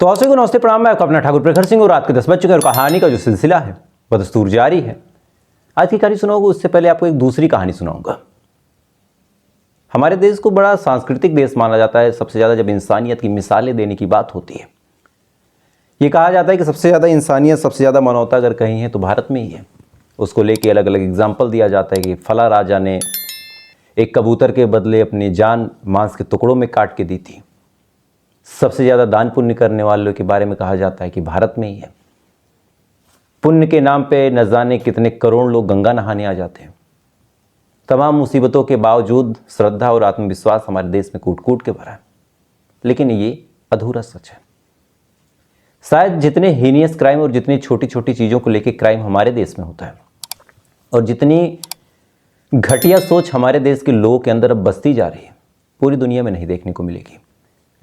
तो आप सभी को नमस्ते प्रणाम। मैं आपका अपना ठाकुर प्रखर सिंह और रात के 10 बज चुके हैं और कहानी का जो सिलसिला है वह दस्तूर जारी है। आज की कहानी सुनाऊंगा उससे पहले आपको एक दूसरी कहानी सुनाऊंगा। हमारे देश को बड़ा सांस्कृतिक देश माना जाता है। सबसे ज़्यादा जब इंसानियत की मिसालें देने की बात होती है, ये कहा जाता है कि सबसे ज़्यादा इंसानियत, सबसे ज़्यादा मानवता अगर कहीं है तो भारत में ही है। उसको लेके अलग अलग एग्जाम्पल दिया जाता है कि फला राजा ने एक कबूतर के बदले अपनी जान मांस के टुकड़ों में काट के दी थी। सबसे ज़्यादा दान पुण्य करने वालों के बारे में कहा जाता है कि भारत में ही है। पुण्य के नाम पे न जाने कितने करोड़ लोग गंगा नहाने आ जाते हैं। तमाम मुसीबतों के बावजूद श्रद्धा और आत्मविश्वास हमारे देश में कूट कूट के भरा है। लेकिन ये अधूरा सच है। शायद जितने हीनियस क्राइम और जितनी छोटी छोटी चीज़ों को लेकर क्राइम हमारे देश में होता है और जितनी घटिया सोच हमारे देश के लोगों के अंदर अब बसती जा रही है, पूरी दुनिया में नहीं देखने को मिलेगी।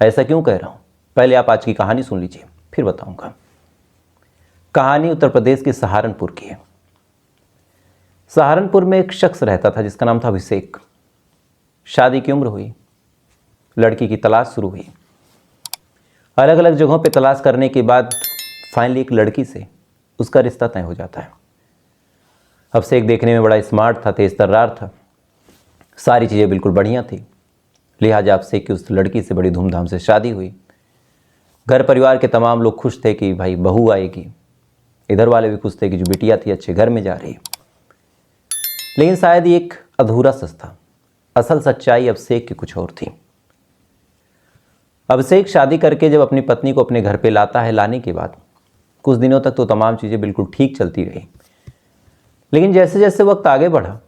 ऐसा क्यों कह रहा हूँ, पहले आप आज की कहानी सुन लीजिए, फिर बताऊंगा। कहानी उत्तर प्रदेश के सहारनपुर की है। सहारनपुर में एक शख्स रहता था जिसका नाम था अभिषेक। शादी की उम्र हुई, लड़की की तलाश शुरू हुई। अलग अलग जगहों पे तलाश करने के बाद फाइनली एक लड़की से उसका रिश्ता तय हो जाता है। अभिषेक देखने में बड़ा स्मार्ट था, तेज तर्रार था, सारी चीज़ें बिल्कुल बढ़िया थी। लिहाजा अभिषेक की उस लड़की से बड़ी धूमधाम से शादी हुई। घर परिवार के तमाम लोग खुश थे कि भाई बहू आएगी। इधर वाले भी खुश थे कि जो बिटिया थी अच्छे घर में जा रही है। लेकिन शायद ये एक अधूरा सच था। असल सच्चाई अभिषेक की कुछ और थी। अभिषेक शादी करके जब अपनी पत्नी को अपने घर पे लाता है, लाने के बाद कुछ दिनों तक तो तमाम चीज़ें बिल्कुल ठीक चलती रही। लेकिन जैसे जैसे वक्त आगे बढ़ा,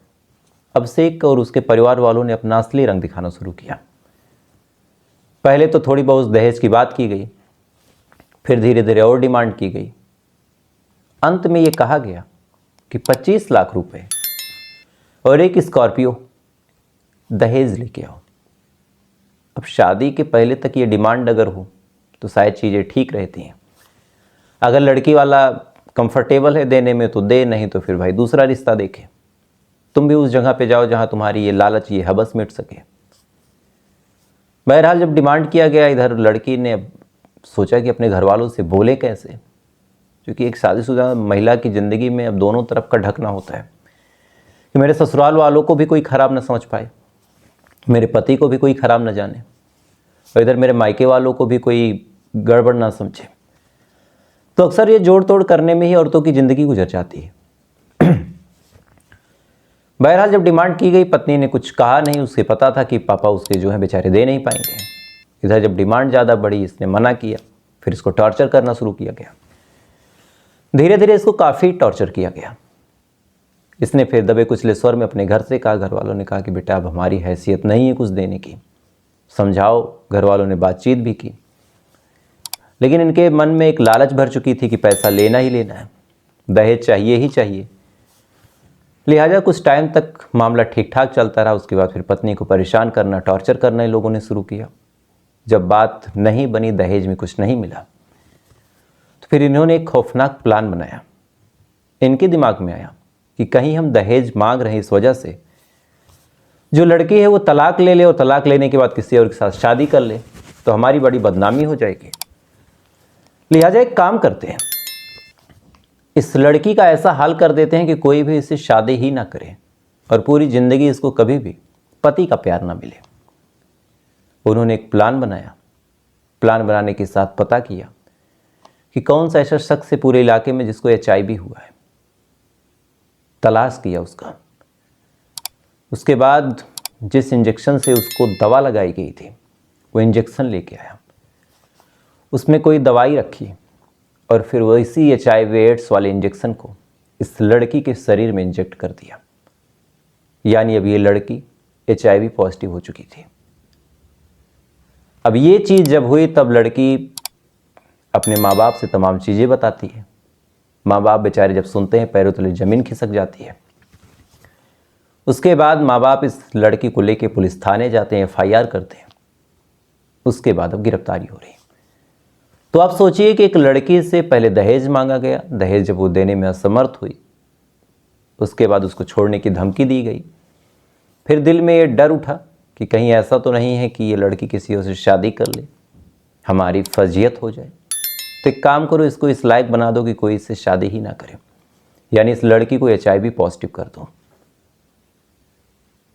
अभिषेक और उसके परिवार वालों ने अपना असली रंग दिखाना शुरू किया। पहले तो थोड़ी बहुत दहेज की बात की गई, फिर धीरे धीरे और डिमांड की गई। अंत में ये कहा गया कि 25 लाख रुपए और एक स्कॉर्पियो दहेज लेके आओ। अब शादी के पहले तक ये डिमांड अगर हो तो शायद चीज़ें ठीक रहती हैं। अगर लड़की वाला कंफर्टेबल है देने में तो दे, नहीं तो फिर भाई दूसरा रिश्ता देखे। तुम भी उस जगह पे जाओ जहां तुम्हारी ये लालच, ये हवस मिट सके। बहरहाल जब डिमांड किया गया, इधर लड़की ने सोचा कि अपने घर वालों से बोले कैसे, क्योंकि एक शादीशुदा महिला की ज़िंदगी में अब दोनों तरफ का ढकना होता है कि मेरे ससुराल वालों को भी कोई ख़राब ना समझ पाए, मेरे पति को भी कोई ख़राब ना जाने, और इधर मेरे मायके वालों को भी कोई गड़बड़ ना समझे। तो अक्सर ये जोड़ तोड़ करने में ही औरतों की ज़िंदगी गुजर जाती है। बहरहाल जब डिमांड की गई, पत्नी ने कुछ कहा नहीं। उसके पता था कि पापा उसके जो हैं बेचारे दे नहीं पाएंगे। इधर जब डिमांड ज़्यादा बढ़ी, इसने मना किया। फिर इसको टॉर्चर करना शुरू किया गया। धीरे धीरे इसको काफ़ी टॉर्चर किया गया। इसने फिर दबे कुचले स्वर में अपने घर से कहा, घर वालों ने कहा कि बेटा अब हमारी हैसियत नहीं है कुछ देने की, समझाओ। घर वालों ने बातचीत भी की, लेकिन इनके मन में एक लालच भर चुकी थी कि पैसा लेना ही लेना है, दहेज चाहिए ही चाहिए। लिहाजा कुछ टाइम तक मामला ठीक ठाक चलता रहा। उसके बाद फिर पत्नी को परेशान करना, टॉर्चर करना इन लोगों ने शुरू किया। जब बात नहीं बनी, दहेज में कुछ नहीं मिला, तो फिर इन्होंने एक खौफनाक प्लान बनाया। इनके दिमाग में आया कि कहीं हम दहेज मांग रहे हैं इस वजह से जो लड़की है वो तलाक ले ले और तलाक लेने के बाद किसी और के साथ शादी कर ले तो हमारी बड़ी बदनामी हो जाएगी। लिहाजा एक काम करते हैं, इस लड़की का ऐसा हाल कर देते हैं कि कोई भी इससे शादी ही ना करे और पूरी ज़िंदगी इसको कभी भी पति का प्यार ना मिले। उन्होंने एक प्लान बनाया। प्लान बनाने के साथ पता किया कि कौन सा ऐसा शख्स है पूरे इलाके में जिसको HIV हुआ है। तलाश किया उसका। उसके बाद जिस इंजेक्शन से उसको दवा लगाई गई थी वो इंजेक्शन लेके आया। उसमें कोई दवाई रखी और फिर वैसी HIV एड्स वाले इंजेक्शन को इस लड़की के शरीर में इंजेक्ट कर दिया। यानी अब ये लड़की HIV पॉजिटिव हो चुकी थी। अब ये चीज़ जब हुई तब लड़की अपने माँ बाप से तमाम चीज़ें बताती है। माँ बाप बेचारे जब सुनते हैं पैरों तले ज़मीन खिसक जाती है। उसके बाद माँ बाप इस लड़की को लेके पुलिस थाने जाते हैं, FIR करते हैं। उसके बाद अब गिरफ्तारी हो रही है। तो आप सोचिए कि एक लड़की से पहले दहेज मांगा गया, दहेज जब वो देने में असमर्थ हुई, उसके बाद उसको छोड़ने की धमकी दी गई। फिर दिल में ये डर उठा कि कहीं ऐसा तो नहीं है कि ये लड़की किसी और से शादी कर ले, हमारी फजीयत हो जाए। तो एक काम करो, इसको इस लायक बना दो कि कोई इससे शादी ही ना करे, यानी इस लड़की को HIV पॉजिटिव कर दो।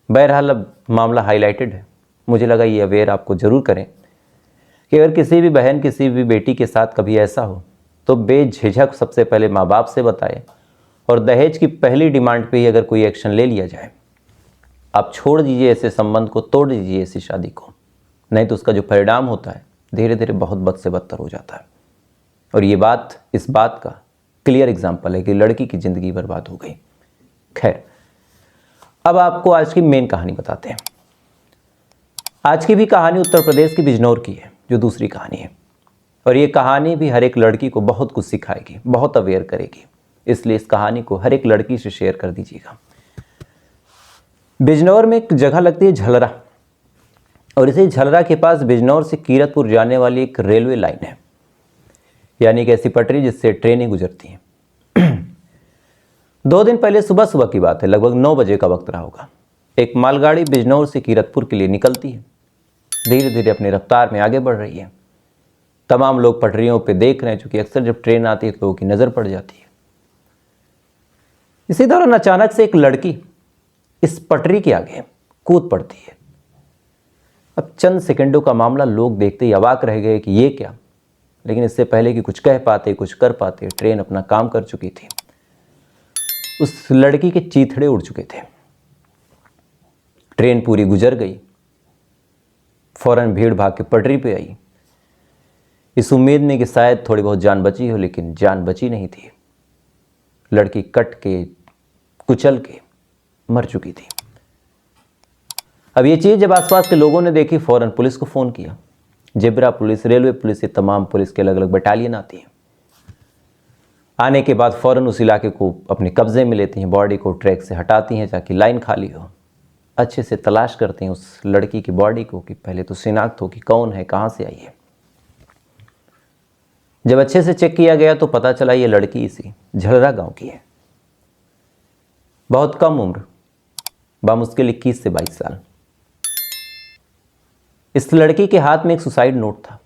बहरहाल अब मामला हाईलाइटेड है, मुझे लगा ये अवेयर आपको ज़रूर करें कि अगर किसी भी बहन किसी भी बेटी के साथ कभी ऐसा हो तो बेझिझक सबसे पहले माँ बाप से बताए, और दहेज की पहली डिमांड पे ही अगर कोई एक्शन ले लिया जाए, आप छोड़ दीजिए ऐसे संबंध को, तोड़ दीजिए ऐसी शादी को, नहीं तो उसका जो परिणाम होता है धीरे धीरे बहुत बद से बदतर हो जाता है। और ये बात इस बात का क्लियर एग्जाम्पल है कि लड़की की ज़िंदगी बर्बाद हो गई। खैर, अब आपको आज की मेन कहानी बताते हैं। आज की भी कहानी उत्तर प्रदेश की बिजनौर की है, जो दूसरी कहानी है, और ये कहानी भी हर एक लड़की को बहुत कुछ सिखाएगी, बहुत अवेयर करेगी, इसलिए इस कहानी को हर एक लड़की से शेयर कर दीजिएगा। बिजनौर में एक जगह लगती है झलरा, और इसी झलरा के पास बिजनौर से कीरतपुर जाने वाली एक रेलवे लाइन है, यानी एक ऐसी पटरी जिससे ट्रेनें गुजरती हैं। 2 दिन पहले सुबह सुबह की बात है, लगभग 9 बजे का वक्त रहा होगा। एक मालगाड़ी बिजनौर से कीरतपुर के लिए निकलती है, धीरे धीरे अपनी रफ्तार में आगे बढ़ रही है। तमाम लोग पटरियों पे देख रहे हैं, क्योंकि अक्सर जब ट्रेन आती है तो लोगों की नज़र पड़ जाती है। इसी दौरान अचानक से एक लड़की इस पटरी के आगे कूद पड़ती है। अब चंद सेकंडों का मामला, लोग देखते ही अवाक रह गए कि ये क्या, लेकिन इससे पहले कि कुछ कह पाते कुछ कर पाते, ट्रेन अपना काम कर चुकी थी। उस लड़की के चीथड़े उड़ चुके थे। ट्रेन पूरी गुजर गई, फौरन भीड़ भाग के पटरी पे आई, इस उम्मीद में कि शायद थोड़ी बहुत जान बची हो, लेकिन जान बची नहीं थी। लड़की कट के कुचल के मर चुकी थी। अब ये चीज़ जब आसपास के लोगों ने देखी, फौरन पुलिस को फ़ोन किया। जेब्रा पुलिस, रेलवे पुलिस, ये तमाम पुलिस के अलग अलग बटालियन आती हैं। आने के बाद फ़ौरन उस इलाके को अपने कब्जे में लेती हैं, बॉडी को ट्रैक से हटाती हैं ताकि लाइन खाली हो। अच्छे से तलाश करते हैं उस लड़की की बॉडी को, कि पहले तो शिनाख्त हो कि कौन है, कहाँ से आई है। जब अच्छे से चेक किया गया तो पता चला ये लड़की इसी झलरा गांव की है। बहुत कम उम्र, बामुश्किल 21 से 22 साल। इस लड़की के हाथ में एक सुसाइड नोट था,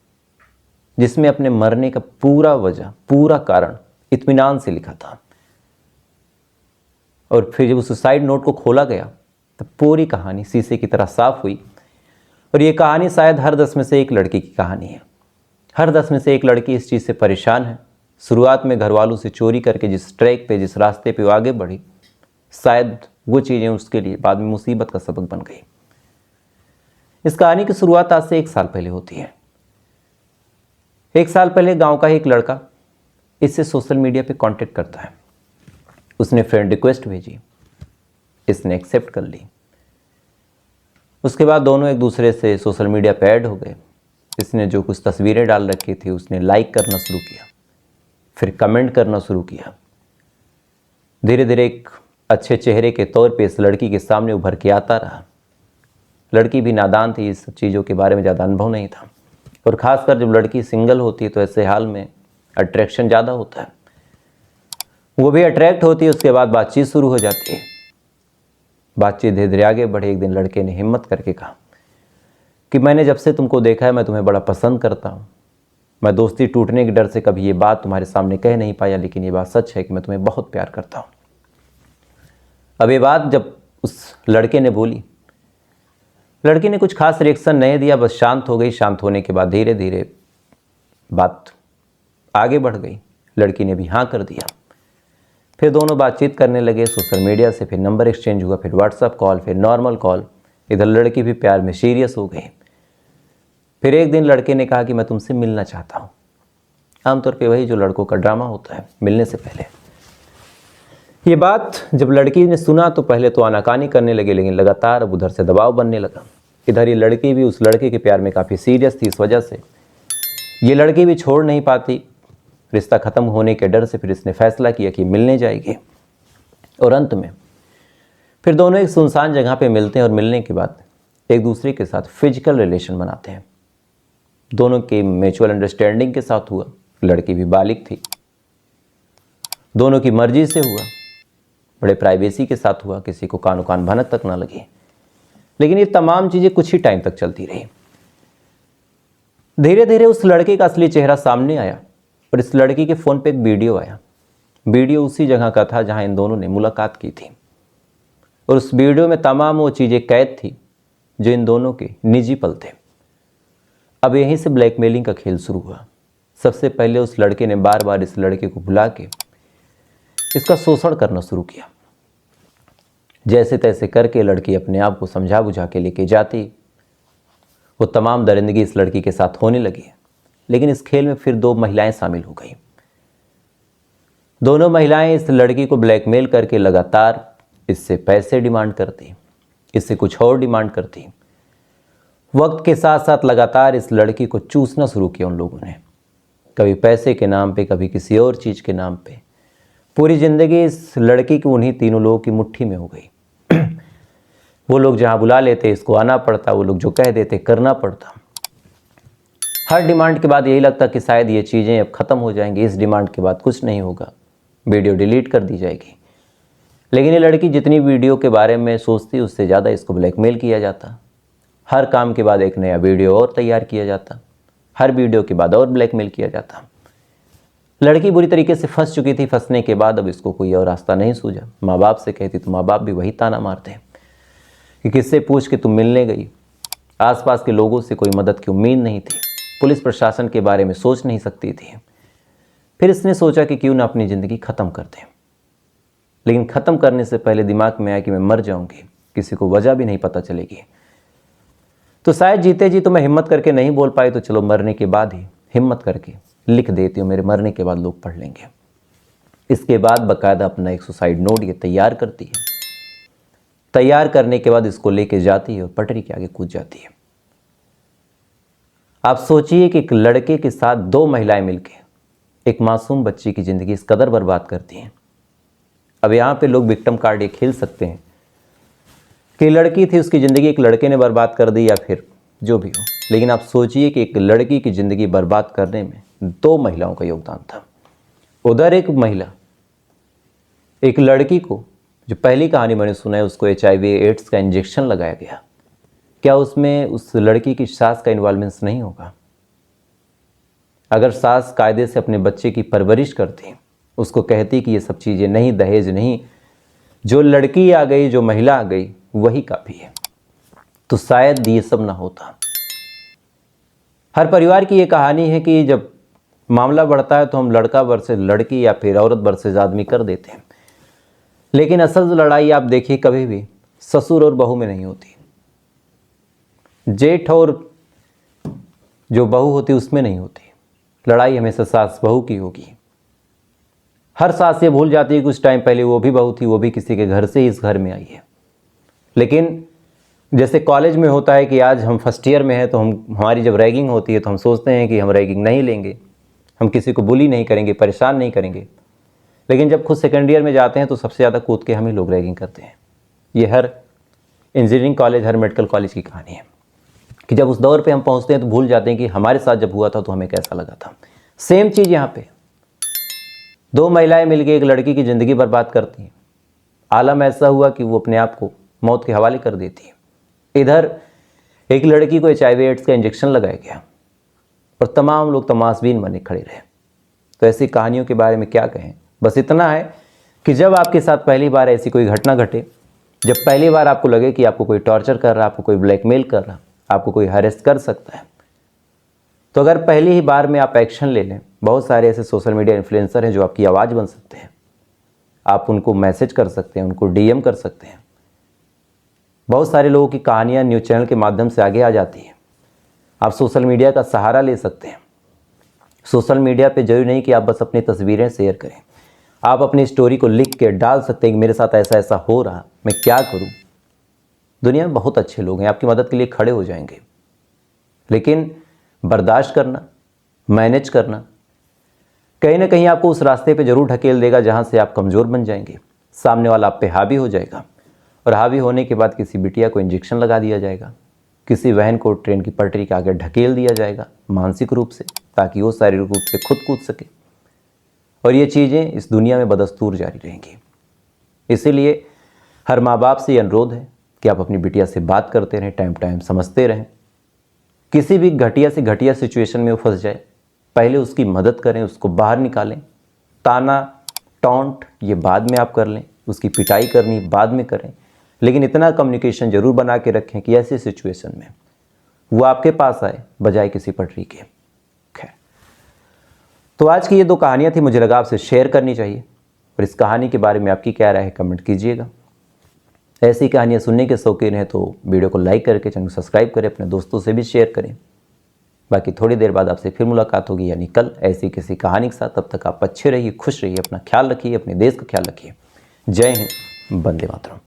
जिसमें अपने मरने का पूरा वजह, पूरा कारण इत्मीनान से लिखा था। और फिर जब उस सुसाइड नोट को खोला गया तब पूरी कहानी शीशे की तरह साफ हुई। और ये कहानी शायद हर 10 में से एक लड़की की कहानी है। हर 10 में से एक लड़की इस चीज़ से परेशान है। शुरुआत में घर वालों से चोरी करके जिस ट्रैक पे, जिस रास्ते पे वो आगे बढ़ी, शायद वो चीज़ें उसके लिए बाद में मुसीबत का सबक बन गई। इस कहानी की शुरुआत आज से 1 साल पहले होती है। 1 साल पहले गांव का ही एक लड़का इससे सोशल मीडिया पे कांटेक्ट करता है। उसने फ्रेंड रिक्वेस्ट भेजी, इसने एक्सेप्ट कर ली। उसके बाद दोनों एक दूसरे से सोशल मीडिया पे ऐड हो गए। इसने जो कुछ तस्वीरें डाल रखी थी उसने लाइक करना शुरू किया, फिर कमेंट करना शुरू किया। धीरे धीरे एक अच्छे चेहरे के तौर पे इस लड़की के सामने उभर के आता रहा। लड़की भी नादान थी, इस सब चीज़ों के बारे में ज़्यादा अनुभव नहीं था, और ख़ासकर जब लड़की सिंगल होती है तो ऐसे हाल में अट्रैक्शन ज़्यादा होता है। वो भी अट्रैक्ट होती है, उसके बाद बातचीत शुरू हो जाती है। बातचीत धीरे धीरे आगे बढ़े। एक दिन लड़के ने हिम्मत करके कहा कि मैंने जब से तुमको देखा है मैं तुम्हें बड़ा पसंद करता हूँ। मैं दोस्ती टूटने के डर से कभी ये बात तुम्हारे सामने कह नहीं पाया, लेकिन ये बात सच है कि मैं तुम्हें बहुत प्यार करता हूँ। अब ये बात जब उस लड़के ने बोली, लड़की ने कुछ खास रिएक्शन नहीं दिया, बस शांत हो गई। शांत होने के बाद धीरे धीरे बात आगे बढ़ गई। लड़की ने भी हाँ कर दिया। फिर दोनों बातचीत करने लगे सोशल मीडिया से, फिर नंबर एक्सचेंज हुआ, फिर व्हाट्सएप कॉल, फिर नॉर्मल कॉल। इधर लड़की भी प्यार में सीरियस हो गई। फिर एक दिन लड़के ने कहा कि मैं तुमसे मिलना चाहता हूँ। आमतौर पे वही जो लड़कों का ड्रामा होता है मिलने से पहले। ये बात जब लड़की ने सुना तो पहले तो आनाकानी करने लगे, लेकिन लगातार अब उधर से दबाव बनने लगा। इधर ये लड़की भी उस लड़के के प्यार में काफ़ी सीरियस थी। इस वजह से ये लड़की भी छोड़ नहीं पाती। रिश्ता ख़त्म होने के डर से फिर इसने फैसला किया कि मिलने जाएगी, और अंत में फिर दोनों एक सुनसान जगह पे मिलते हैं, और मिलने के बाद एक दूसरे के साथ फिजिकल रिलेशन बनाते हैं। दोनों के म्यूचुअल अंडरस्टैंडिंग के साथ हुआ। लड़की भी बालिग थी, दोनों की मर्जी से हुआ, बड़े प्राइवेसी के साथ हुआ, किसी को कानो कान भनक तक ना लगी। लेकिन ये तमाम चीज़ें कुछ ही टाइम तक चलती रही। धीरे धीरे उस लड़के का असली चेहरा सामने आया। और इस लड़की के फ़ोन पे एक वीडियो आया। वीडियो उसी जगह का था जहां इन दोनों ने मुलाकात की थी, और उस वीडियो में तमाम वो चीज़ें कैद थी जो इन दोनों के निजी पल थे। अब यहीं से ब्लैकमेलिंग का खेल शुरू हुआ। सबसे पहले उस लड़के ने बार बार इस लड़के को बुला के इसका शोषण करना शुरू किया। जैसे तैसे करके लड़की अपने आप को समझा बुझा के लेके जाती। वो तमाम दरिंदगी इस लड़की के साथ होने लगी। लेकिन इस खेल में फिर दो महिलाएं शामिल हो गई। दोनों महिलाएं इस लड़की को ब्लैकमेल करके लगातार इससे पैसे डिमांड करती, इससे कुछ और डिमांड करती। वक्त के साथ साथ लगातार इस लड़की को चूसना शुरू किया उन लोगों ने, कभी पैसे के नाम पे, कभी किसी और चीज़ के नाम पे। पूरी ज़िंदगी इस लड़की की उन्हीं तीनों लोगों की मुट्ठी में हो गई। वो लोग जहाँ बुला लेते इसको आना पड़ता, वो लोग जो कह देते करना पड़ता। हर डिमांड के बाद यही लगता कि शायद ये चीज़ें अब ख़त्म हो जाएंगी, इस डिमांड के बाद कुछ नहीं होगा, वीडियो डिलीट कर दी जाएगी। लेकिन ये लड़की जितनी वीडियो के बारे में सोचती उससे ज़्यादा इसको ब्लैकमेल किया जाता। हर काम के बाद एक नया वीडियो और तैयार किया जाता, हर वीडियो के बाद और ब्लैकमेल किया जाता। लड़की बुरी तरीके से फंस चुकी थी। फंसने के बाद अब इसको कोई और रास्ता नहीं सूझा। माँ बाप से कहती तो माँ बाप भी वही ताना मारते कि किससे पूछ के तुम मिलने गई। आसपास के लोगों से कोई मदद की उम्मीद नहीं थी। पुलिस प्रशासन के बारे में सोच नहीं सकती थी। फिर इसने सोचा कि क्यों ना अपनी ज़िंदगी ख़त्म कर दें। लेकिन ख़त्म करने से पहले दिमाग में आया कि मैं मर जाऊंगी, किसी को वजह भी नहीं पता चलेगी। तो शायद जीते जी तो मैं हिम्मत करके नहीं बोल पाई, तो चलो मरने के बाद ही हिम्मत करके लिख देती हूँ, मेरे मरने के बाद लोग पढ़ लेंगे। इसके बाद बाकायदा अपना एक सुसाइड नोट ये तैयार करती है। तैयार करने के बाद इसको लेके जाती है और पटरी के आगे कूद जाती है। आप सोचिए कि एक लड़के के साथ दो महिलाएं मिलकर एक मासूम बच्ची की ज़िंदगी इस कदर बर्बाद करती हैं। अब यहाँ पे लोग विक्टिम कार्ड ये खेल सकते हैं कि लड़की थी, उसकी ज़िंदगी एक लड़के ने बर्बाद कर दी या फिर जो भी हो। लेकिन आप सोचिए कि एक लड़की की ज़िंदगी बर्बाद करने में दो महिलाओं का योगदान था। उधर एक महिला एक लड़की को, जो पहली कहानी मैंने सुना है, उसको HIV एड्स का इंजेक्शन लगाया गया। क्या उसमें उस लड़की की सास का इन्वॉल्वमेंट नहीं होगा? अगर सास कायदे से अपने बच्चे की परवरिश करती, उसको कहती कि ये सब चीज़ें नहीं, दहेज नहीं, जो लड़की आ गई, जो महिला आ गई वही काफ़ी है, तो शायद ये सब ना होता। हर परिवार की ये कहानी है कि जब मामला बढ़ता है तो हम लड़का वर्सेस लड़की या फिर औरत वर्सेस आदमी कर देते हैं। लेकिन असल लड़ाई आप देखिए कभी भी ससुर और बहू में नहीं होती, जेठ और जो बहू होती उसमें नहीं होती। लड़ाई हमेशा सास बहू की होगी। हर सास ये भूल जाती है कि कुछ टाइम पहले वो भी बहू थी, वो भी किसी के घर से इस घर में आई है। लेकिन जैसे कॉलेज में होता है कि आज हम फर्स्ट ईयर में हैं तो हमारी जब रैगिंग होती है तो हम सोचते हैं कि हम रैगिंग नहीं लेंगे, हम किसी को बुली नहीं करेंगे, परेशान नहीं करेंगे। लेकिन जब खुद सेकेंड ईयर में जाते हैं तो सबसे ज़्यादा कूद के हम ही लोग रैगिंग करते हैं। ये हर इंजीनियरिंग कॉलेज, हर मेडिकल कॉलेज की कहानी है कि जब उस दौर पे हम पहुंचते हैं तो भूल जाते हैं कि हमारे साथ जब हुआ था तो हमें कैसा लगा था। सेम चीज़ यहाँ पे दो महिलाएं मिलकर एक लड़की की ज़िंदगी बर्बाद करती हैं। आलम ऐसा हुआ कि वो अपने आप को मौत के हवाले कर देती है। इधर एक लड़की को HIV एड्स का इंजेक्शन लगाया गया और तमाम लोग तमाशबीन बने खड़े रहे। तो ऐसी कहानियों के बारे में क्या कहें। बस इतना है कि जब आपके साथ पहली बार ऐसी कोई घटना घटे, जब पहली बार आपको लगे कि आपको कोई टॉर्चर कर रहा, आपको कोई ब्लैकमेल कर रहा, आपको कोई हरेस्ट कर सकता है, तो अगर पहली ही बार में आप एक्शन ले लें, बहुत सारे ऐसे सोशल मीडिया इन्फ्लुएंसर हैं जो आपकी आवाज़ बन सकते हैं। आप उनको मैसेज कर सकते हैं, उनको DM कर सकते हैं। बहुत सारे लोगों की कहानियाँ न्यूज़ चैनल के माध्यम से आगे आ जाती हैं। आप सोशल मीडिया का सहारा ले सकते हैं। सोशल मीडिया पे जरूरी नहीं कि आप बस अपनी तस्वीरें शेयर करें, आप अपनी स्टोरी को लिख के डाल सकते हैं कि मेरे साथ ऐसा ऐसा हो रहा, मैं क्या करूं। दुनिया में बहुत अच्छे लोग हैं, आपकी मदद के लिए खड़े हो जाएंगे। लेकिन बर्दाश्त करना, मैनेज करना कहीं ना कहीं आपको उस रास्ते पे ज़रूर ढकेल देगा जहां से आप कमज़ोर बन जाएंगे। सामने वाला आप पे हावी हो जाएगा और हावी होने के बाद किसी बिटिया को इंजेक्शन लगा दिया जाएगा, किसी बहन को ट्रेन की पटरी के आगे ढकेल दिया जाएगा मानसिक रूप से, ताकि वो शारीरिक रूप से खुद कूद सके। और ये चीज़ें इस दुनिया में बदस्तूर जारी रहेंगी। इसीलिए हर माँ बाप से ये अनुरोध है कि आप अपनी बिटिया से बात करते रहें, टाइम समझते रहें। किसी भी घटिया से घटिया सिचुएशन में वो फंस जाए, पहले उसकी मदद करें, उसको बाहर निकालें। ताना टॉन्ट ये बाद में आप कर लें, उसकी पिटाई करनी बाद में करें, लेकिन इतना कम्युनिकेशन जरूर बना के रखें कि ऐसी सिचुएशन में वो आपके पास आए बजाय किसी पटरी के। खैर, तो आज की ये 2 कहानियाँ थी, मुझे लगा आपसे शेयर करनी चाहिए। और इस कहानी के बारे में आपकी क्या राय है कमेंट कीजिएगा। ऐसी कहानियाँ सुनने के शौकीन हैं तो वीडियो को लाइक करके चैनल को सब्सक्राइब करें, अपने दोस्तों से भी शेयर करें। बाकी थोड़ी देर बाद आपसे फिर मुलाकात होगी, यानी कल, ऐसी किसी कहानी के साथ। तब तक आप अच्छे रहिए, खुश रहिए, अपना ख्याल रखिए, अपने देश का ख्याल रखिए। जय हिंद, वंदे मातरम।